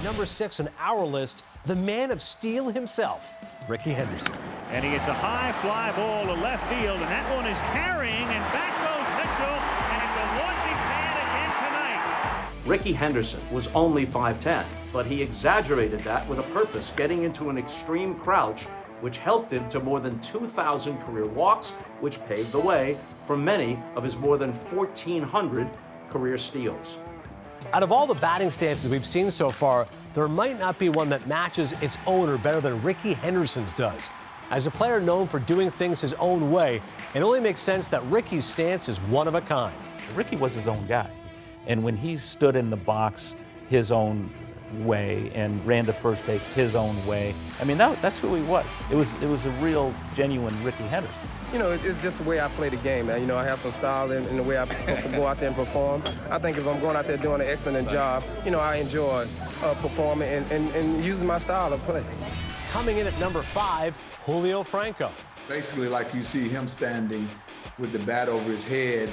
number 6 on our list, the man of steel himself, Rickey Henderson. And he gets a high fly ball to left field, and that one is carrying, and back goes Mitchell, and it's a launching pad again tonight. Rickey Henderson was only 5'10", but he exaggerated that with a purpose, getting into an extreme crouch, which helped him to more than 2,000 career walks, which paved the way for many of his more than 1,400 career steals. Out of all the batting stances we've seen so far, there might not be one that matches its owner better than Rickey Henderson's does. As a player known for doing things his own way, it only makes sense that Rickey's stance is one of a kind. Rickey was his own guy, and when he stood in the box his own way and ran to first base his own way, I mean, that's who he was. It was a real, genuine Rickey Henderson. You know, it's just the way I play the game, man. You know, I have some style in the way I go out there and perform. I think if I'm going out there doing an excellent job, you know, I enjoy performing and using my style of play. Coming in at number 5, Julio Franco. Basically, like you see him standing with the bat over his head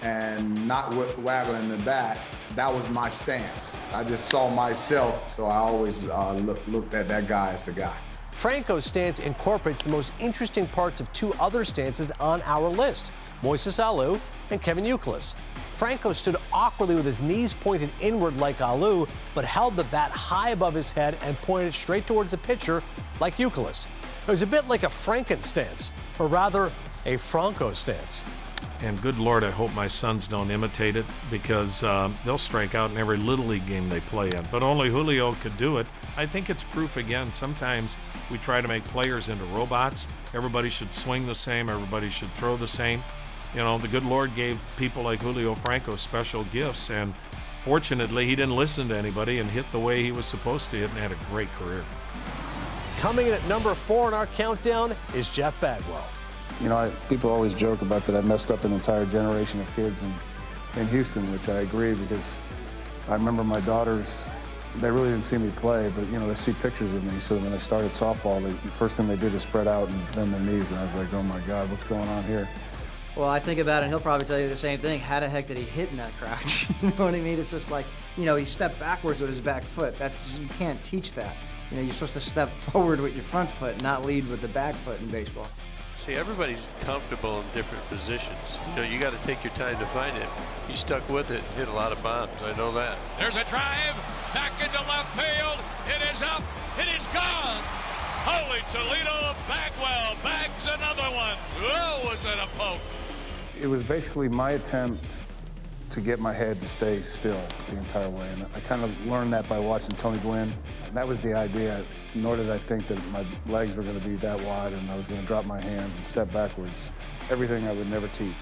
and not waggling the bat, that was my stance. I just saw myself, so I always looked at that guy as the guy. Franco's stance incorporates the most interesting parts of 2 other stances on our list, Moises Alou and Kevin Youkilis. Franco stood awkwardly with his knees pointed inward like Alou, but held the bat high above his head and pointed straight towards the pitcher like Youkilis. It was a bit like a Franken stance, or rather, a Franco stance. And good Lord, I hope my sons don't imitate it, because they'll strike out in every Little League game they play in. But only Julio could do it. I think it's proof again. Sometimes we try to make players into robots. Everybody should swing the same. Everybody should throw the same. You know, the good Lord gave people like Julio Franco special gifts, and fortunately he didn't listen to anybody and hit the way he was supposed to hit and had a great career. Coming in at number 4 in our countdown is Jeff Bagwell. You know, people always joke about that I messed up an entire generation of kids in Houston, which I agree, because I remember my daughters, they really didn't see me play, but, you know, they see pictures of me. So when they started softball, the first thing they did is spread out and bend their knees, and I was like, oh my God, what's going on here? Well, I think about it, and he'll probably tell you the same thing. How the heck did he hit in that crouch? You know what I mean? It's just like, you know, he stepped backwards with his back foot. You can't teach that. You know, you're supposed to step forward with your front foot, not lead with the back foot in baseball. See, everybody's comfortable in different positions. You know, you got to take your time to find it. He stuck with it and hit a lot of bombs. I know that. There's a drive back into left field. It is up. It is gone. Holy Toledo! Bagwell bags another one. Oh, was that a poke? It was basically my attempt to get my head to stay still the entire way. And I kind of learned that by watching Tony Gwynn. And that was the idea, nor did I think that my legs were going to be that wide and I was going to drop my hands and step backwards. Everything I would never teach.